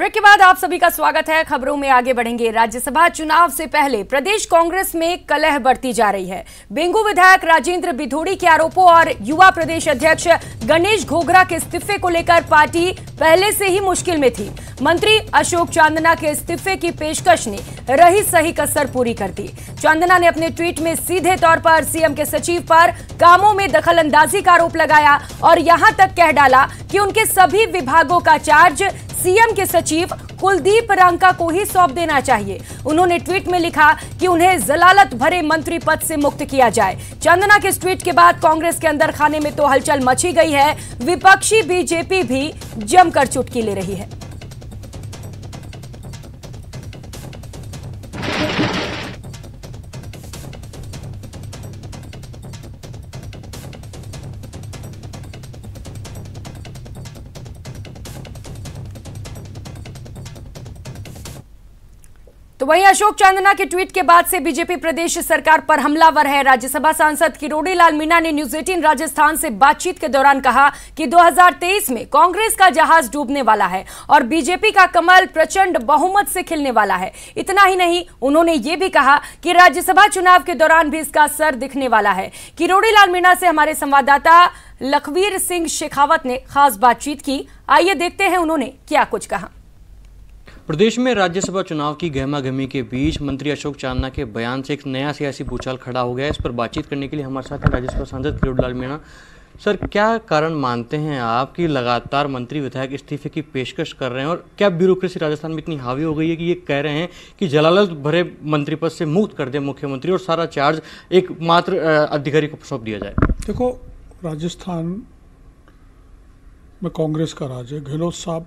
Break के बाद आप सभी का स्वागत है। खबरों में आगे बढ़ेंगे। राज्यसभा चुनाव से पहले प्रदेश कांग्रेस में कलह बढ़ती जा रही है। बेंगू विधायक राजेंद्र बिधूड़ी के आरोपों और युवा प्रदेश अध्यक्ष गणेश घोगरा के इस्तीफे को लेकर पार्टी पहले से ही मुश्किल में थी। मंत्री अशोक चांदना के इस्तीफे की पेशकश ने रही सही कसर पूरी कर दी। चांदना ने अपने ट्वीट में सीधे तौर पर सीएम के सचिव पर कामों में दखलंदाजी का आरोप लगाया और यहां तक कह डाला कि उनके सभी विभागों का चार्ज सीएम के सचिव कुलदीप रांका को ही सौंप देना चाहिए। उन्होंने ट्वीट में लिखा कि उन्हें जलालत भरे मंत्री पद से मुक्त किया जाए। चांदना के इस ट्वीट के बाद कांग्रेस के अंदर खाने में तो हलचल मची गई है। विपक्षी बीजेपी भी जमकर चुटकी ले रही है। तो वहीं अशोक चांदना के ट्वीट के बाद से बीजेपी प्रदेश सरकार पर हमलावर है। राज्यसभा सांसद किरोड़ी लाल मीणा ने न्यूज 18 राजस्थान से बातचीत के दौरान कहा कि 2023 में कांग्रेस का जहाज डूबने वाला है और बीजेपी का कमल प्रचंड बहुमत से खिलने वाला है। इतना ही नहीं, उन्होंने ये भी कहा कि राज्यसभा चुनाव के दौरान भी इसका असर दिखने वाला है। किरोड़ी लाल मीणा से हमारे संवाददाता लखवीर सिंह शेखावत ने खास बातचीत की। आइए देखते हैं उन्होंने क्या कुछ कहा। प्रदेश में राज्यसभा चुनाव की गहमागहमी के बीच मंत्री अशोक चांदना के बयान से एक नया सियासी भूचाल खड़ा हो गया है। इस पर बातचीत करने के लिए हमारे साथ हैं राज्यसभा सांसद किरोड़ी लाल मीणा। सर, क्या कारण मानते हैं आप कि लगातार मंत्री विधायक इस्तीफे की पेशकश कर रहे हैं और क्या ब्यूरोक्रेसी राजस्थान में इतनी हावी हो गई है कि ये कह रहे हैं कि जलालत भरे मंत्री पद से मुक्त कर दे मुख्यमंत्री और सारा चार्ज एक मात्र अधिकारी को सौंप दिया जाए? देखो, राजस्थान में कांग्रेस का राज है। गहलोत साहब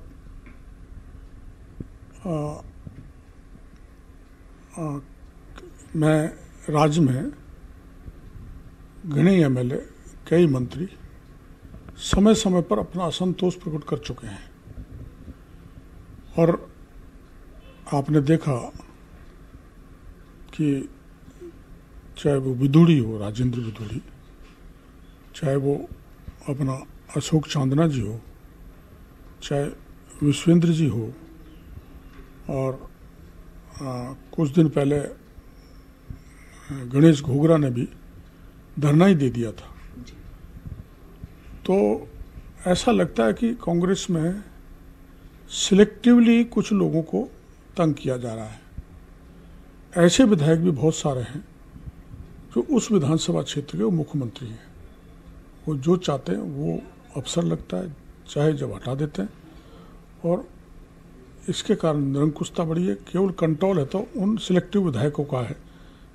मैं राज्य में गिने एमएलए, कई मंत्री समय समय पर अपना असंतोष प्रकट कर चुके हैं और आपने देखा कि चाहे वो बिधूड़ी हो, राजेंद्र बिधूड़ी, चाहे वो अपना अशोक चांदना जी हो, चाहे विश्वेंद्र जी हो, और कुछ दिन पहले गणेश घोगरा ने भी धरना ही दे दिया था। तो ऐसा लगता है कि कांग्रेस में सिलेक्टिवली कुछ लोगों को तंग किया जा रहा है। ऐसे विधायक भी बहुत सारे हैं जो उस विधानसभा क्षेत्र के वो मुख्यमंत्री हैं। वो जो चाहते हैं वो अफसर लगता है, चाहे जब हटा देते हैं, और इसके कारण निरंकुशता बढ़ी है। केवल कंट्रोल है तो उन सिलेक्टिव विधायकों का है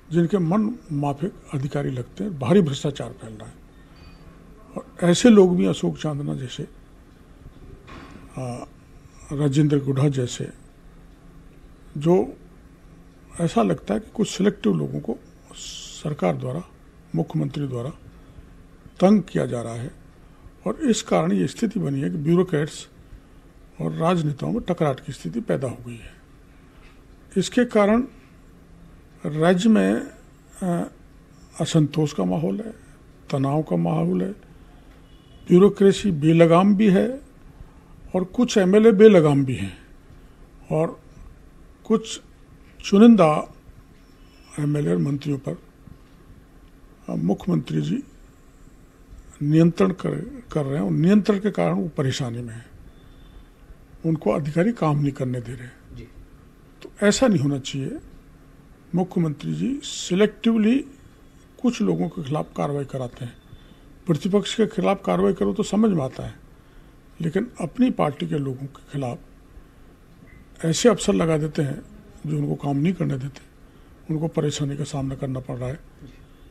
जिनके मन माफिक अधिकारी लगते हैं। भारी भ्रष्टाचार फैल रहा है और ऐसे लोग भी अशोक चांदना जैसे, राजेंद्र गुढ़ा जैसे, जो ऐसा लगता है कि कुछ सिलेक्टिव लोगों को सरकार द्वारा, मुख्यमंत्री द्वारा तंग किया जा रहा है। और इस कारण ये स्थिति बनी है कि ब्यूरोक्रेट्स और राजनेताओं में टकराट की स्थिति पैदा हो गई है। इसके कारण राज्य में असंतोष का माहौल है, तनाव का माहौल है, ब्यूरोक्रेसी बेलगाम भी है और कुछ एमएलए बेलगाम भी हैं और कुछ चुनिंदा एमएलए और मंत्रियों पर मुख्यमंत्री जी नियंत्रण कर रहे हैं और नियंत्रण के कारण वो परेशानी में है। उनको अधिकारी काम नहीं करने दे रहे। तो ऐसा नहीं होना चाहिए। मुख्यमंत्री जी सिलेक्टिवली कुछ लोगों के खिलाफ कार्रवाई कराते हैं। प्रतिपक्ष के खिलाफ कार्रवाई करो तो समझ में आता है, लेकिन अपनी पार्टी के लोगों के खिलाफ ऐसे अफसर लगा देते हैं जो उनको काम नहीं करने देते। उनको परेशानी का सामना करना पड़ रहा है,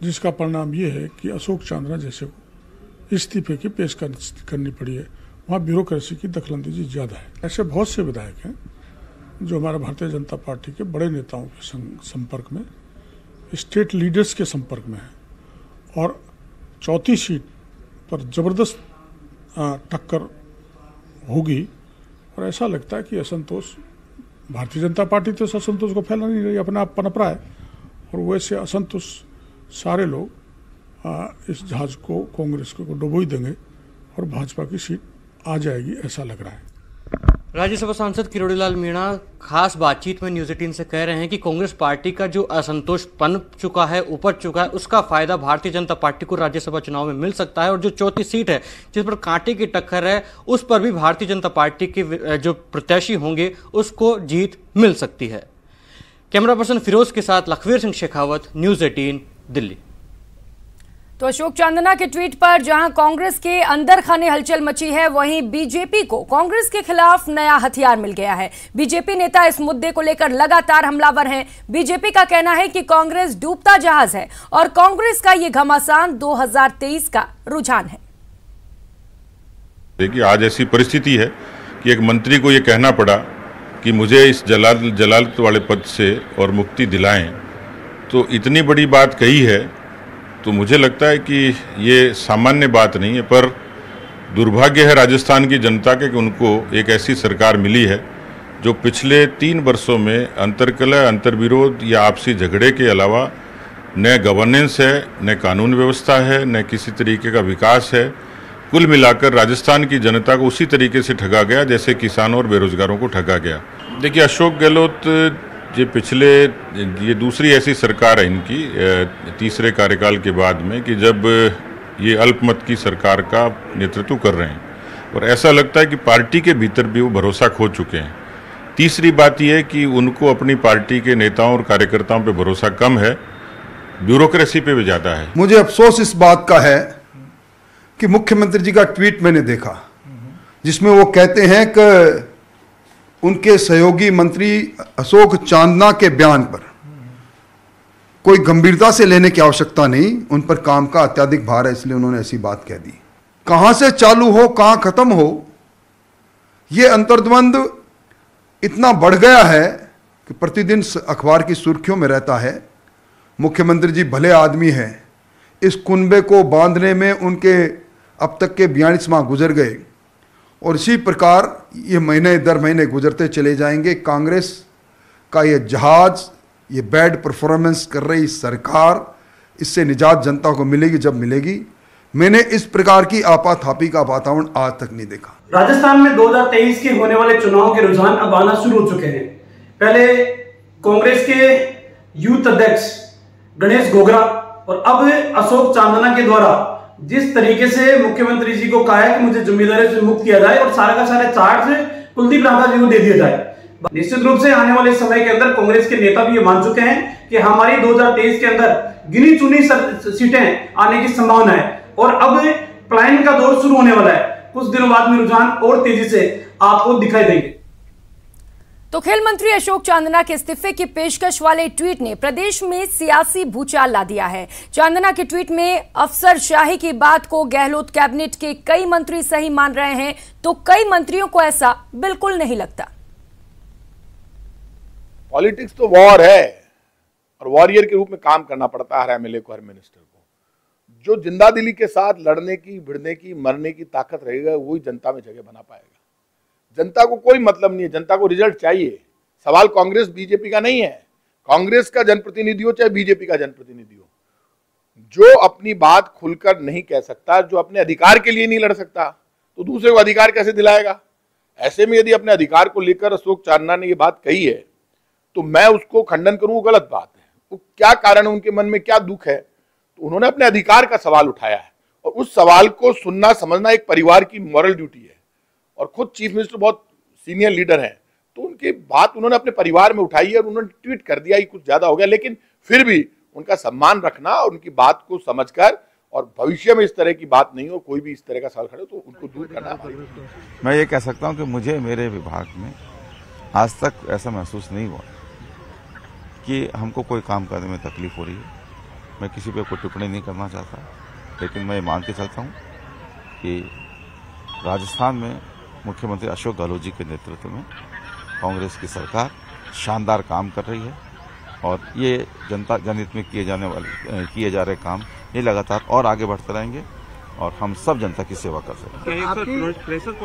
जिसका परिणाम ये है कि अशोक चांदना जैसे को इस्तीफे की पेशकश करनी पड़ी है। वहाँ ब्यूरोक्रेसी की दखलंदाजी ज़्यादा है। ऐसे बहुत से विधायक हैं जो हमारे भारतीय जनता पार्टी के बड़े नेताओं के संपर्क में, स्टेट लीडर्स के संपर्क में हैं और चौथी सीट पर जबरदस्त टक्कर होगी। और ऐसा लगता है कि असंतोष, भारतीय जनता पार्टी तो इस असंतोष को फैला नहीं रही, अपने आप पनप रहा है और वैसे असंतोष सारे लोग इस जहाज को, कांग्रेस को डुबो ही देंगे और भाजपा की सीट आ जाएगी, ऐसा लग रहा है। राज्यसभा सांसद किरोड़ीलाल मीणा खास बातचीत में न्यूज 18 से कह रहे हैं कि कांग्रेस पार्टी का जो असंतोष पनप चुका है, उपज चुका है, उसका फायदा भारतीय जनता पार्टी को राज्यसभा चुनाव में मिल सकता है और जो चौथी सीट है जिस पर कांटे की टक्कर है उस पर भी भारतीय जनता पार्टी के जो प्रत्याशी होंगे उसको जीत मिल सकती है। कैमरा पर्सन फिरोज के साथ लखवीर सिंह शेखावत, न्यूज 18 दिल्ली। तो अशोक चांदना के ट्वीट पर जहां कांग्रेस के अंदर खाने हलचल मची है, वहीं बीजेपी को कांग्रेस के खिलाफ नया हथियार मिल गया है। बीजेपी नेता इस मुद्दे को लेकर लगातार हमलावर हैं। बीजेपी का कहना है कि कांग्रेस डूबता जहाज है और कांग्रेस का ये घमासान 2023 का रुझान है। देखिए, आज ऐसी परिस्थिति है कि एक मंत्री को ये कहना पड़ा कि मुझे इस जलालत वाले पद से और मुक्ति दिलाएं, तो इतनी बड़ी बात कही है। तो मुझे लगता है कि ये सामान्य बात नहीं है, पर दुर्भाग्य है राजस्थान की जनता के कि उनको एक ऐसी सरकार मिली है जो पिछले 3 वर्षों में अंतर्कलह, अंतर्विरोध या आपसी झगड़े के अलावा न गवर्नेंस है, न कानून व्यवस्था है, न किसी तरीके का विकास है। कुल मिलाकर राजस्थान की जनता को उसी तरीके से ठगा गया जैसे किसानों और बेरोजगारों को ठगा गया। देखिए, अशोक गहलोत ये दूसरी ऐसी सरकार है इनकी तीसरे कार्यकाल के बाद में कि जब ये अल्पमत की सरकार का नेतृत्व कर रहे हैं और ऐसा लगता है कि पार्टी के भीतर भी वो भरोसा खो चुके हैं। तीसरी बात यह है कि उनको अपनी पार्टी के नेताओं और कार्यकर्ताओं पे भरोसा कम है, ब्यूरोक्रेसी पे भी ज़्यादा है। मुझे अफसोस इस बात का है कि मुख्यमंत्री जी का ट्वीट मैंने देखा जिसमें वो कहते हैं कि उनके सहयोगी मंत्री अशोक चांदना के बयान पर कोई गंभीरता से लेने की आवश्यकता नहीं, उन पर काम का अत्यधिक भार है, इसलिए उन्होंने ऐसी बात कह दी। कहां से चालू हो कहां खत्म हो, यह अंतर्द्वंद इतना बढ़ गया है कि प्रतिदिन अखबार की सुर्खियों में रहता है। मुख्यमंत्री जी भले आदमी हैं, इस कुनबे को बांधने में उनके अब तक के 42 माह गुजर गए और इसी प्रकार ये महीने दर महीने गुजरते चले जाएंगे। कांग्रेस का ये जहाज, ये बैड परफॉर्मेंस कर रही सरकार, इससे निजात जनता को मिलेगी जब मिलेगी। मैंने इस प्रकार की आपाधापी का वातावरण आज तक नहीं देखा। राजस्थान में 2023 के होने वाले चुनाव के रुझान अब आना शुरू हो चुके हैं। पहले कांग्रेस के यूथ अध्यक्ष गणेश गोगरा और अब अशोक चांदना के द्वारा जिस तरीके से मुख्यमंत्री जी को कहा है कि मुझे जिम्मेदारी से मुक्त किया जाए और सारा का सारा चार्ज कुलदीप राठौर जी को दे दिया जाए। निश्चित रूप से आने वाले समय के अंदर कांग्रेस के नेता भी ये मान चुके हैं कि हमारी 2023 के अंदर गिनी चुनी सीटें आने की संभावना है और अब पलायन का दौर शुरू होने वाला है। कुछ दिनों बाद में रुझान और तेजी से आपको दिखाई देंगे। तो खेल मंत्री अशोक चांदना के इस्तीफे की पेशकश वाले ट्वीट ने प्रदेश में सियासी भूचाल ला दिया है। चांदना के ट्वीट में अफसरशाही की बात को गहलोत कैबिनेट के कई मंत्री सही मान रहे हैं, तो कई मंत्रियों को ऐसा बिल्कुल नहीं लगता। पॉलिटिक्स तो वॉर है और वॉरियर के रूप में काम करना पड़ता है हर एमएलए को, हर मिनिस्टर को। जो जिंदादिली के साथ लड़ने की, भिड़ने की, मरने की ताकत रहेगा वही जनता में जगह बना पाएगा। जनता को कोई मतलब नहीं है, जनता को रिजल्ट चाहिए। सवाल कांग्रेस बीजेपी का नहीं है। कांग्रेस का जनप्रतिनिधि हो चाहे बीजेपी का जनप्रतिनिधि हो, जो अपनी बात खुलकर नहीं कह सकता, जो अपने अधिकार के लिए नहीं लड़ सकता, तो दूसरे को अधिकार कैसे दिलाएगा। ऐसे में यदि अपने अधिकार को लेकर अशोक चांदना ने ये बात कही है तो मैं उसको खंडन करूं, गलत बात है। वो क्या कारण है, उनके मन में क्या दुख है, तो उन्होंने अपने अधिकार का सवाल उठाया है और उस सवाल को सुनना समझना एक परिवार की मॉरल ड्यूटी है। और खुद चीफ मिनिस्टर बहुत सीनियर लीडर हैं, तो उनकी बात उन्होंने अपने परिवार में उठाई है और उन्होंने ट्वीट कर दिया, ये कुछ ज्यादा हो गया। लेकिन फिर भी उनका सम्मान रखना और उनकी बात को समझकर और भविष्य में इस तरह की बात नहीं हो, कोई भी इस तरह का सवाल खड़े तो उनको दूर करना। मैं ये कह सकता हूं कि मुझे मेरे विभाग में आज तक ऐसा महसूस नहीं हुआ कि हमको कोई काम करने में तकलीफ हो रही है। मैं किसी पे कोई टिप्पणी नहीं करना चाहता, लेकिन मैं मान के चलता हूँ कि राजस्थान में मुख्यमंत्री अशोक गहलोत जी के नेतृत्व में कांग्रेस की सरकार शानदार काम कर रही है और ये जनता जनहित में किए जा रहे काम ये लगातार और आगे बढ़ते रहेंगे और हम सब जनता की सेवा कर सकें।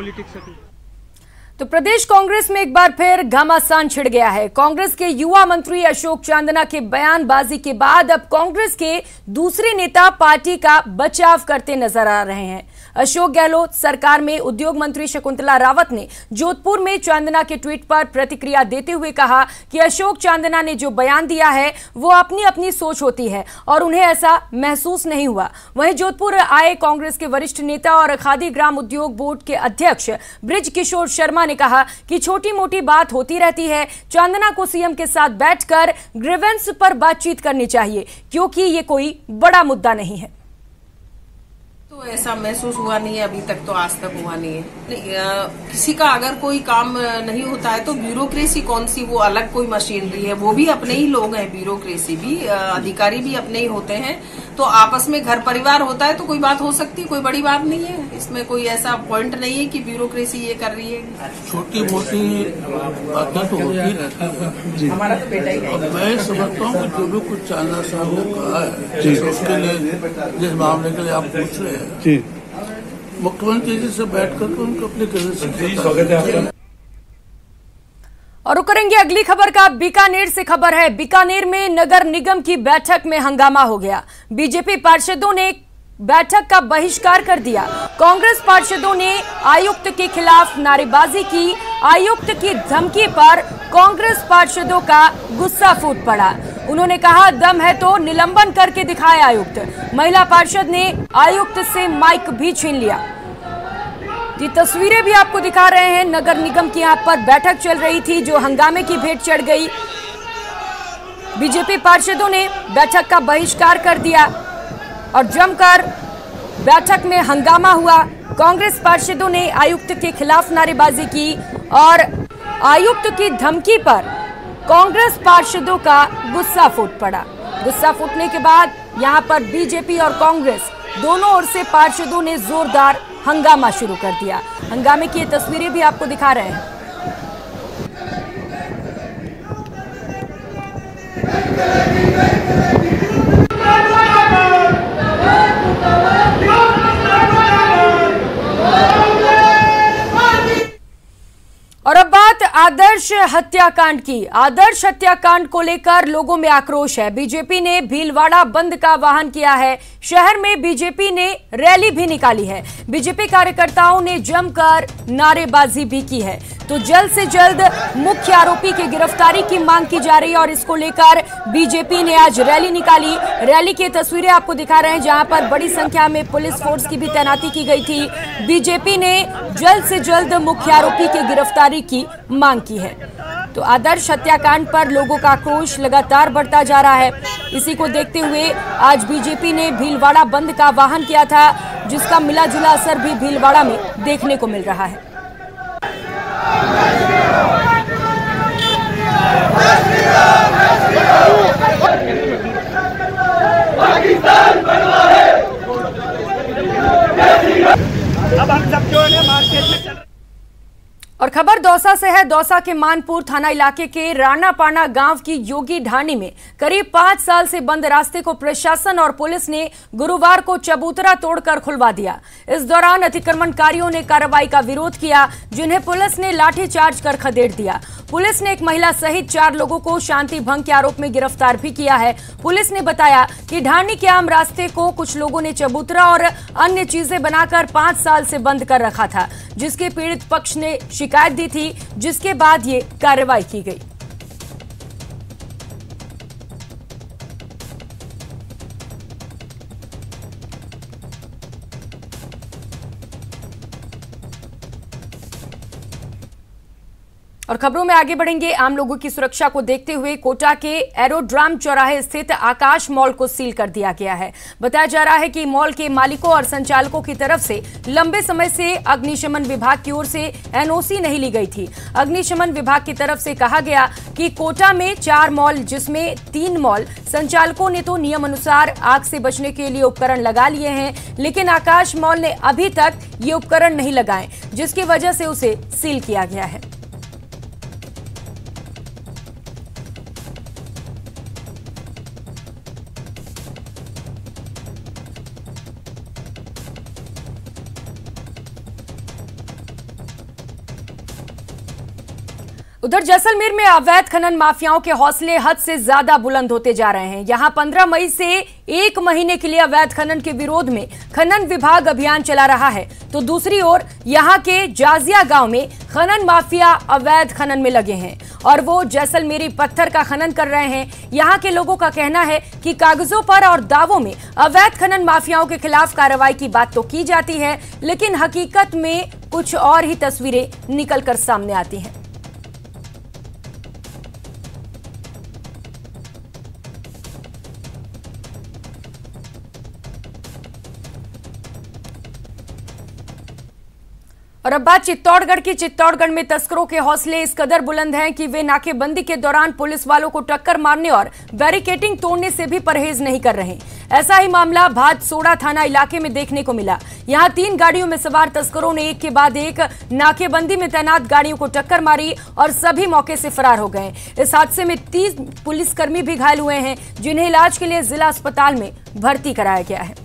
तो प्रदेश कांग्रेस में एक बार फिर घमासान छिड़ गया है। कांग्रेस के युवा मंत्री अशोक चांदना के बयानबाजी के बाद अब कांग्रेस के दूसरे नेता पार्टी का बचाव करते नजर आ रहे हैं। अशोक गहलोत सरकार में उद्योग मंत्री शकुंतला रावत ने जोधपुर में चांदना के ट्वीट पर प्रतिक्रिया देते हुए कहा कि अशोक चांदना ने जो बयान दिया है वो अपनी अपनी सोच होती है और उन्हें ऐसा महसूस नहीं हुआ। वहीं जोधपुर आए कांग्रेस के वरिष्ठ नेता और खादी ग्राम उद्योग बोर्ड के अध्यक्ष ब्रिज किशोर शर्मा ने कहा कि छोटी मोटी बात होती रहती है, चांदना को सीएम के साथ बैठकर ग्रीवेंस पर बातचीत करनी चाहिए क्योंकि ये कोई बड़ा मुद्दा नहीं है। तो ऐसा महसूस हुआ नहीं है अभी तक, तो आज तक हुआ नहीं है। किसी का अगर कोई काम नहीं होता है तो ब्यूरोक्रेसी कौन सी, वो अलग कोई मशीनरी है, वो भी अपने ही लोग हैं, ब्यूरोक्रेसी भी, अधिकारी भी अपने ही होते हैं। तो आपस में घर परिवार होता है तो कोई बात हो सकती है, कोई बड़ी बात नहीं है। इसमें कोई ऐसा पॉइंट नहीं है कि ब्यूरोक्रेसी ये कर रही है। छोटी मोटी बातें तो होती रहती है। हमारा तो बेटा ही है। मैं समझता हूँ कि जो भी कुछ चांदना साहब ने कहा है उसके लिए, जिस मामले के लिए आप पूछ रहे हैं, मुख्यमंत्री जी से बैठ कर उनको अपने स्वागत है। और करेंगे अगली खबर का। बीकानेर से खबर है। बीकानेर में नगर निगम की बैठक में हंगामा हो गया। बीजेपी पार्षदों ने बैठक का बहिष्कार कर दिया। कांग्रेस पार्षदों ने आयुक्त के खिलाफ नारेबाजी की। आयुक्त की धमकी पर कांग्रेस पार्षदों का गुस्सा फूट पड़ा। उन्होंने कहा दम है तो निलंबन करके दिखाए आयुक्त। महिला पार्षद ने आयुक्त से माइक भी छीन लिया। ये तस्वीरें भी आपको दिखा रहे हैं। नगर निगम की यहां पर बैठक चल रही थी जो हंगामे की भेंट चढ़ गई। बीजेपी पार्षदों ने बैठक का बहिष्कार कर दिया और जमकर बैठक में हंगामा हुआ। कांग्रेस पार्षदों ने आयुक्त के खिलाफ नारेबाजी की और आयुक्त की धमकी पर कांग्रेस पार्षदों का गुस्सा फूट पड़ा। गुस्सा फूटने के बाद यहां पर बीजेपी और कांग्रेस दोनों ओर से पार्षदों ने जोरदार हंगामा शुरू कर दिया। हंगामे की ये तस्वीरें भी आपको दिखा रहे हैं। और अब बात आदर्श हत्याकांड की। आदर्श हत्याकांड को लेकर लोगों में आक्रोश है। बीजेपी ने भीलवाड़ा बंद का आह्वान किया है। शहर में बीजेपी ने रैली भी निकाली है। बीजेपी कार्यकर्ताओं ने जमकर नारेबाजी भी की है। तो जल्द से जल्द मुख्य आरोपी की गिरफ्तारी की मांग की जा रही है और इसको लेकर बीजेपी ने आज रैली निकाली। रैली की तस्वीरें आपको दिखा रहे हैं जहां पर बड़ी संख्या में पुलिस फोर्स की भी तैनाती की गई थी। बीजेपी ने जल्द से जल्द मुख्य आरोपी की गिरफ्तारी की मांग की है। तो आदर्श हत्याकांड पर लोगों का आक्रोश लगातार बढ़ता जा रहा है। इसी को देखते हुए आज बीजेपी ने भीलवाड़ा बंद का आह्वान किया था, जिसका मिला जुला असर भी भीलवाड़ा में देखने को मिल रहा है। अब हम सब जो है मार्केट में चल। और खबर दौसा से है। दौसा के मानपुर थाना इलाके के राणापाना गांव की योगी ढाणी में करीब 5 साल से बंद रास्ते को प्रशासन और पुलिस ने गुरुवार को चबूतरा तोड़कर खुलवा दिया। इस दौरान अतिक्रमणकारियों ने कार्रवाई का विरोध किया, जिन्हें पुलिस ने लाठीचार्ज कर खदेड़ दिया। पुलिस ने एक महिला सहित 4 लोगों को शांति भंग के आरोप में गिरफ्तार भी किया है। पुलिस ने बताया कि ढाणी के आम रास्ते को कुछ लोगों ने चबूतरा और अन्य चीजें बनाकर 5 साल से बंद कर रखा था, जिसके पीड़ित पक्ष ने शिकायत दी थी, जिसके बाद ये कार्रवाई की गई। और खबरों में आगे बढ़ेंगे। आम लोगों की सुरक्षा को देखते हुए कोटा के एरोड्राम चौराहे स्थित आकाश मॉल को सील कर दिया गया है। बताया जा रहा है कि मॉल के मालिकों और संचालकों की तरफ से लंबे समय से अग्निशमन विभाग की ओर से एनओसी नहीं ली गई थी। अग्निशमन विभाग की तरफ से कहा गया कि कोटा में 4 मॉल, जिसमें 3 मॉल संचालकों ने तो नियम अनुसार आग से बचने के लिए उपकरण लगा लिए हैं, लेकिन आकाश मॉल ने अभी तक ये उपकरण नहीं लगाए, जिसकी वजह से उसे सील किया गया है। उधर जैसलमेर में अवैध खनन माफियाओं के हौसले हद से ज्यादा बुलंद होते जा रहे हैं। यहां 15 मई से 1 महीने के लिए अवैध खनन के विरोध में खनन विभाग अभियान चला रहा है, तो दूसरी ओर यहां के जाजिया गांव में खनन माफिया अवैध खनन में लगे हैं और वो जैसलमेरी पत्थर का खनन कर रहे हैं। यहां के लोगों का कहना है कि कागजों पर और दावों में अवैध खनन माफियाओं के खिलाफ कार्रवाई की बात तो की जाती है, लेकिन हकीकत में कुछ और ही तस्वीरें निकलकर सामने आती हैं। और अब बात चित्तौड़गढ़ की। चित्तौड़गढ़ में तस्करों के हौसले इस कदर बुलंद हैं कि वे नाकेबंदी के दौरान पुलिस वालों को टक्कर मारने और बैरिकेडिंग तोड़ने से भी परहेज नहीं कर रहे। ऐसा ही मामला भादसोड़ा थाना इलाके में देखने को मिला। यहां 3 गाड़ियों में सवार तस्करों ने एक के बाद एक नाकेबंदी में तैनात गाड़ियों को टक्कर मारी और सभी मौके से फरार हो गए। इस हादसे में 30 पुलिसकर्मी भी घायल हुए हैं, जिन्हें इलाज के लिए जिला अस्पताल में भर्ती कराया गया है।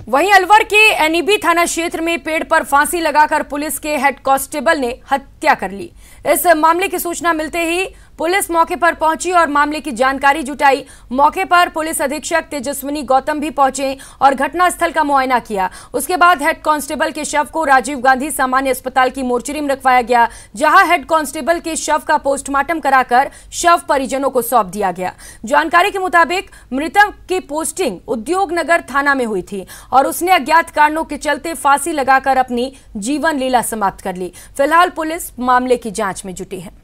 वहीं अलवर के एनईबी थाना क्षेत्र में पेड़ पर फांसी लगाकर पुलिस के हेड कांस्टेबल ने हत्या कर ली। इस मामले की सूचना मिलते ही पुलिस मौके पर पहुंची और मामले की जानकारी जुटाई। मौके पर पुलिस अधीक्षक तेजस्विनी गौतम भी पहुंचे और घटनास्थल का मुआयना किया। उसके बाद हेड कांस्टेबल के शव को राजीव गांधी सामान्य अस्पताल की मोर्चरी में रखवाया गया, जहां हेड कांस्टेबल के शव का पोस्टमार्टम कराकर शव परिजनों को सौंप दिया गया। जानकारी के मुताबिक मृतक की पोस्टिंग उद्योगनगर थाना में हुई थी और उसने अज्ञात कारणों के चलते फांसी लगाकर अपनी जीवन लीला समाप्त कर ली। फिलहाल पुलिस मामले की जांच में जुटी है।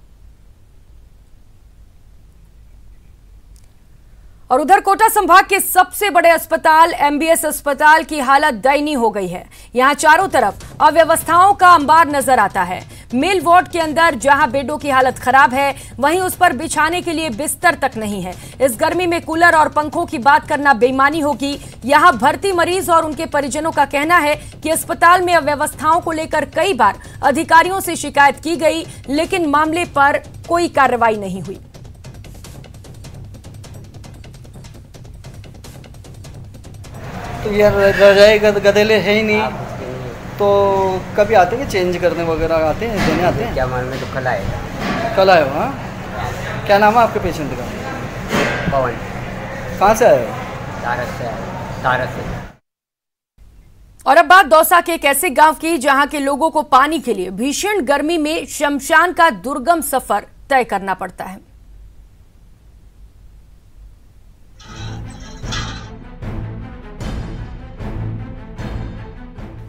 और उधर कोटा संभाग के सबसे बड़े अस्पताल एमबीएस अस्पताल की हालत दयनीय हो गई है। यहां चारों तरफ अव्यवस्थाओं का अंबार नजर आता है। मेल वार्ड के अंदर जहां बेडों की हालत खराब है, वहीं उस पर बिछाने के लिए बिस्तर तक नहीं है। इस गर्मी में कूलर और पंखों की बात करना बेईमानी होगी। यहां भर्ती मरीज और उनके परिजनों का कहना है कि अस्पताल में अव्यवस्थाओं को लेकर कई बार अधिकारियों से शिकायत की गई, लेकिन मामले पर कोई कार्रवाई नहीं हुई। तो यार रजाई गदेले है ही नहीं, तो कभी आते हैं चेंज करने वगैरह आते हैं, देने आते हैं। क्या मान में तो कल आएगा। कल आए हो? हाँ, क्या नाम है आपके पेशेंट का? पवन। कहाँ से आए हो? तारस से। और अब बात दौसा के एक ऐसे गांव की जहां के लोगों को पानी के लिए भीषण गर्मी में शमशान का दुर्गम सफर तय करना पड़ता है।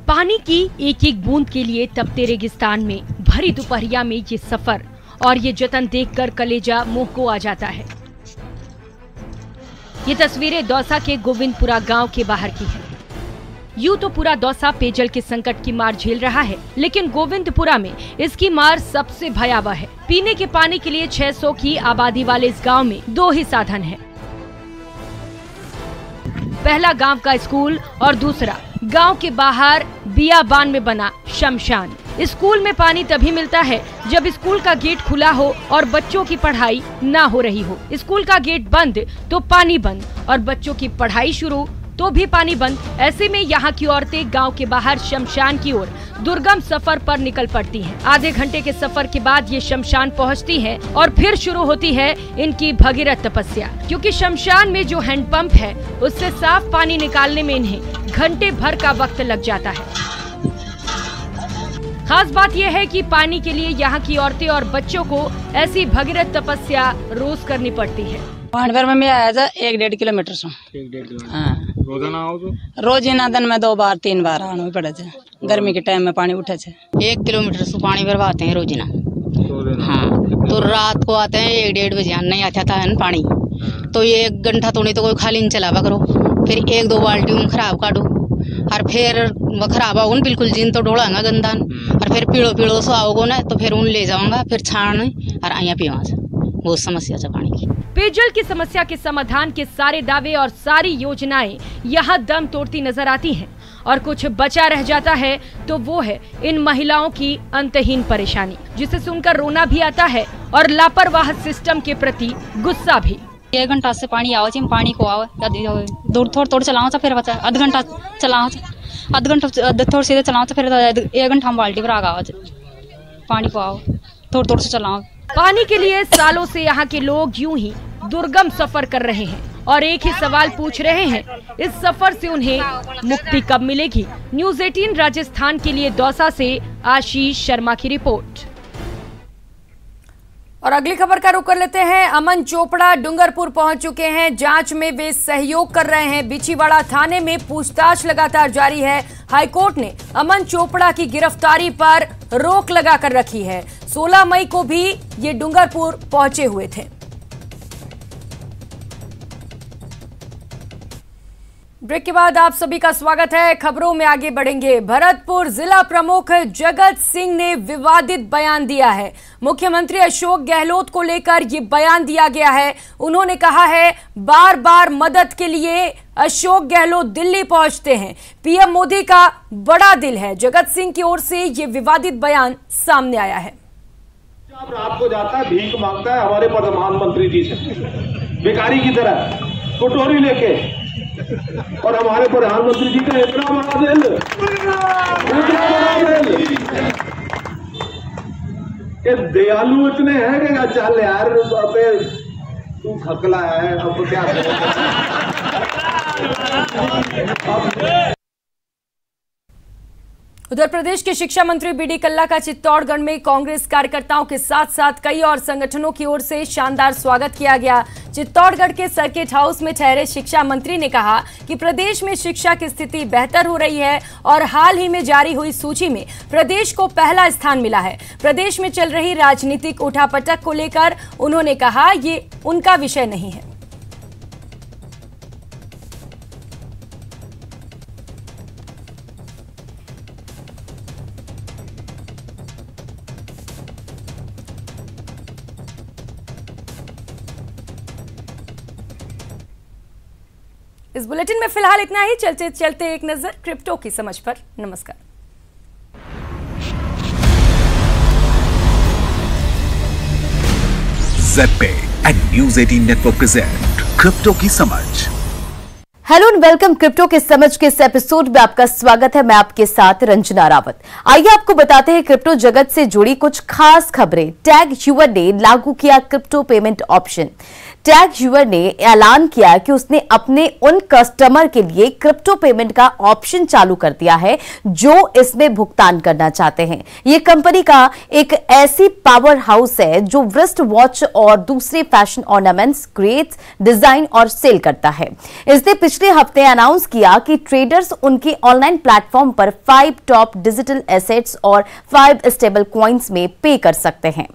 पानी की एक एक बूंद के लिए तपते रेगिस्तान में भरी दोपहरिया में ये सफर और ये जतन देखकर कलेजा मुंह को आ जाता है। ये तस्वीरें दौसा के गोविंदपुरा गांव के बाहर की है। यूं तो पूरा दौसा पेयजल के संकट की मार झेल रहा है, लेकिन गोविंदपुरा में इसकी मार सबसे भयावह है। पीने के पानी के लिए 600 की आबादी वाले इस गांव में 2 ही साधन है। पहला गांव का स्कूल और दूसरा गांव के बाहर बियाबान में बना शमशान। स्कूल में पानी तभी मिलता है जब स्कूल का गेट खुला हो और बच्चों की पढ़ाई ना हो रही हो। स्कूल का गेट बंद तो पानी बंद और बच्चों की पढ़ाई शुरू तो भी पानी बंद। ऐसे में यहाँ की औरतें गांव के बाहर शमशान की ओर दुर्गम सफर पर निकल पड़ती हैं। आधे घंटे के सफर के बाद ये शमशान पहुँचती हैं और फिर शुरू होती है इनकी भगीरथ तपस्या, क्योंकि शमशान में जो हैंडपंप है उससे साफ पानी निकालने में इन्हें घंटे भर का वक्त लग जाता है। खास बात यह है कि पानी के लिए यहाँ की औरतें और बच्चों को ऐसी भगीरथ तपस्या रोज करनी पड़ती है। पानी भर में आया था 1-1.5 किलोमीटर से। 1-1.5 किलोमीटर। हाँ। रोजाना आओ तो? रोज ना दिन में 2 बार 3 बार आना भी पड़े थे। गर्मी के टाइम में पानी उठे थे। 1 किलोमीटर से पानी भरवाते हैं रोजाना। हाँ, तो रात को आते हैं 1-1.5 बजे, नहीं आता था पानी, तो ये 1 घंटा तो नहीं तो कोई खाली नहीं चलावा करो, फिर 1-2 बाल्टी खराब काटो और फिर वो खराब आओ बिल्कुल जिन तो डोलांगा गंदान और फिर पीड़ो पीड़ो सो आओगे ना तो फिर उन ले जाऊंगा, फिर छान और आया पीवा। वो समस्या है पानी की। पेयजल की समस्या के समाधान के सारे दावे और सारी योजनाएं यहाँ दम तोड़ती नजर आती हैं और कुछ बचा रह जाता है तो वो है इन महिलाओं की अंतहीन परेशानी, जिसे सुनकर रोना भी आता है और लापरवाह सिस्टम के प्रति गुस्सा भी। 1 घंटा से पानी आओ जी, पानी को आओ दूर थोड़ा चलाओ फिर आध घंटा चलाओ, आध घंटा थोड़ा सीधे चलाओ तो फिर 1 घंटा हम बाल्टी पर आ पानी को आओ थोड़ा से चलाओ। पानी के लिए सालों से यहाँ के लोग यूं ही दुर्गम सफर कर रहे हैं और एक ही सवाल पूछ रहे हैं, इस सफर से उन्हें मुक्ति कब मिलेगी। न्यूज़ 18 राजस्थान के लिए दौसा से आशीष शर्मा की रिपोर्ट। और अगली खबर का रुख कर लेते हैं। अमन चोपड़ा डूंगरपुर पहुंच चुके हैं। जांच में वे सहयोग कर रहे हैं। बिछीवाड़ा थाने में पूछताछ लगातार जारी है। हाईकोर्ट ने अमन चोपड़ा की गिरफ्तारी पर रोक लगाकर रखी है। 16 मई को भी ये डूंगरपुर पहुंचे हुए थे। ब्रेक के बाद आप सभी का स्वागत है। खबरों में आगे बढ़ेंगे। भरतपुर जिला प्रमुख जगत सिंह ने विवादित बयान दिया है। मुख्यमंत्री अशोक गहलोत को लेकर ये बयान दिया गया है। उन्होंने कहा है, बार बार मदद के लिए अशोक गहलोत दिल्ली पहुंचते हैं, पीएम मोदी का बड़ा दिल है। जगत सिंह की ओर से ये विवादित बयान सामने आया है। रात को जाता है, भीख मांगता है हमारे प्रधानमंत्री जी से, भिखारी की तरह कटोरी लेके, और हमारे प्रधानमंत्री जी का इतना बड़ा दिल, कि दयालु इतने हैं कि चल यार अबे तू खकला है, अब क्या उधर प्रदेश के शिक्षा मंत्री बीडी कल्ला का चित्तौड़गढ़ में कांग्रेस कार्यकर्ताओं के साथ साथ कई और संगठनों की ओर से शानदार स्वागत किया गया। चित्तौड़गढ़ के सर्किट हाउस में ठहरे शिक्षा मंत्री ने कहा कि प्रदेश में शिक्षा की स्थिति बेहतर हो रही है और हाल ही में जारी हुई सूची में प्रदेश को पहला स्थान मिला है। प्रदेश में चल रही राजनीतिक उठापटक को लेकर उन्होंने कहा, ये उनका विषय नहीं है। इस बुलेटिन में फिलहाल इतना ही। चलते चलते एक नजर क्रिप्टो की समझ पर। नमस्कार। Z and news 18 network present crypto की समझ। Hello and welcome. क्रिप्टो के समझ के इस एपिसोड में आपका स्वागत है। मैं आपके साथ रंजना रावत। आइए आपको बताते हैं क्रिप्टो जगत से जुड़ी कुछ खास खबरें। टैग ह्यूअर ने लागू किया crypto payment option. Tag Heuer ने ऐलान किया कि उसने अपने उन कस्टमर के लिए क्रिप्टो पेमेंट का ऑप्शन चालू कर दिया है जो इसमें भुगतान करना चाहते हैं। यह कंपनी का एक ऐसी पावर हाउस है जो रिस्ट वॉच और दूसरे फैशन ऑर्नामेंट्स क्रिएट, डिजाइन और सेल करता है। इसने पिछले हफ्ते अनाउंस किया कि ट्रेडर्स उनके ऑनलाइन प्लेटफॉर्म पर 5 टॉप डिजिटल एसेट्स और 5 स्टेबल कॉइन्स में पे कर सकते हैं।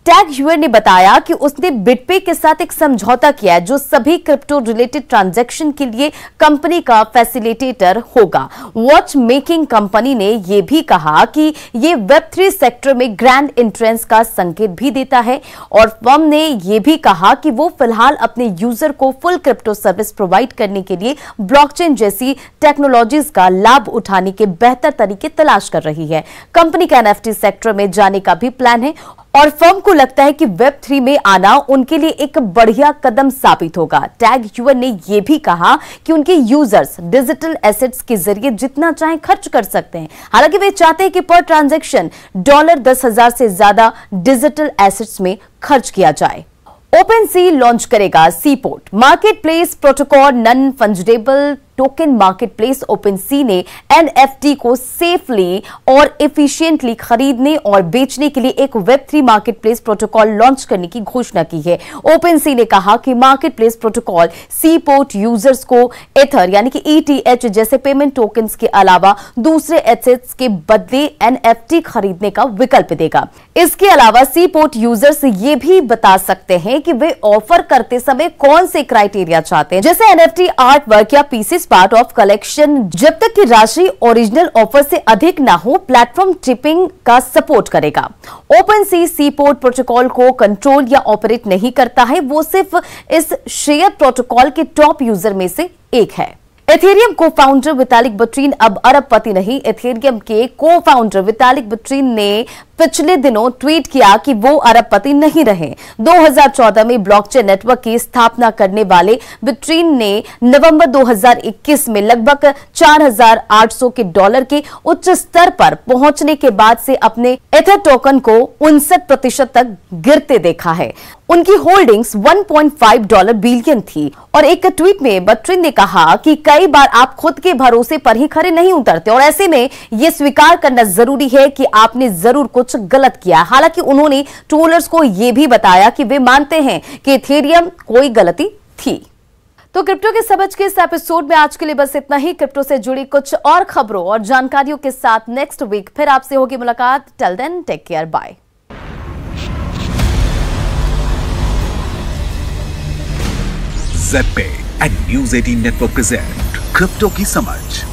टैग ह्यूअर ने बताया कि उसने बिटपे के साथ एक समझौता किया है जो सभी क्रिप्टो रिलेटेड ट्रांजैक्शन के लिए कंपनी का फैसिलिटेटर होगा। वॉच मेकिंग कंपनी ने यह भी कहा कि यह वेब3 सेक्टर में ग्रैंड एंट्रेंस का संकेत भी देता है और फर्म ने यह भी कहा कि वो फिलहाल अपने यूजर को फुल क्रिप्टो सर्विस प्रोवाइड करने के लिए ब्लॉकचेन जैसी टेक्नोलॉजीज का लाभ उठाने के बेहतर तरीके तलाश कर रही है। कंपनी का एनएफटी सेक्टर में जाने का भी प्लान है और फर्म को लगता है कि वेब3 में आना उनके लिए एक बढ़िया कदम साबित होगा। टैग ह्यूअर ने यह भी कहा कि उनके यूजर्स डिजिटल एसेट्स के जरिए जितना चाहे खर्च कर सकते हैं। हालांकि वे चाहते हैं कि पर ट्रांजैक्शन $10,000 से ज्यादा डिजिटल एसेट्स में खर्च किया जाए। ओपनसी लॉन्च करेगा C port market place protocol non fungible token marketplace OpenSea ने एनएफटी को सेफली और एफिशिएंटली खरीदने और बेचने के लिए एक वेब3 मार्केटप्लेस प्रोटोकॉल लॉन्च करने की घोषणा की है। ओपनसी ने कहा कि मार्केटप्लेस प्रोटोकॉल सीपोर्ट यूजर्स को एथर यानी कि ईटीएच जैसे पेमेंट टोकन्स के अलावा दूसरे एसेट्स के बदले एनएफटी खरीदने का विकल्प देगा। इसके अलावा सीपोर्ट यूजर्स ये भी बता सकते हैं कि वे ऑफर करते समय कौन से क्राइटेरिया चाहते हैं, जैसे एनएफटी आर्ट वर्क या पीसेस पार्ट ऑफ कलेक्शन। जब तक कि राशि ओरिजिनल ऑफर से अधिक ना हो, प्लेटफॉर्म ट्रिपिंग का सपोर्ट करेगा। ओपनसी सीपोर्ट प्रोटोकॉल को कंट्रोल या ऑपरेट नहीं करता है, वो सिर्फ इस शेयर प्रोटोकॉल के टॉप यूजर में से एक है। एथेरियम को फाउंडर वितालिक बुटेरिन अब अरबपति नहीं। एथेरियम के को फाउंडर वितालिक बुटेरिन ने पिछले दिनों ट्वीट किया कि वो अरबपति नहीं रहे। 2014 में ब्लॉकचेन नेटवर्क की स्थापना करने वाले बिटरेन ने नवंबर 2021 में लगभग $4,800 के उच्च स्तर पर पहुंचने के बाद से अपने एथर टोकन को 59% तक गिरते देखा है। उनकी होल्डिंग्स $1.5 बिलियन थी और एक ट्वीट में बिटरेन ने कहा कि कई बार आप खुद के भरोसे पर ही खरे नहीं उतरते और ऐसे में यह स्वीकार करना जरूरी है कि आपने जरूर कुछ गलत किया। हालांकि उन्होंने ट्रोलर्स को यह भी बताया कि वे मानते हैं कि इथेरियम कोई गलती थी। तो क्रिप्टो के समझ के इस एपिसोड में आज के लिए बस इतना ही। क्रिप्टो से जुड़ी कुछ और खबरों और जानकारियों के साथ नेक्स्ट वीक फिर आपसे होगी मुलाकात। Till then take care, bye. ZPay and News 18 network present crypto की समझ।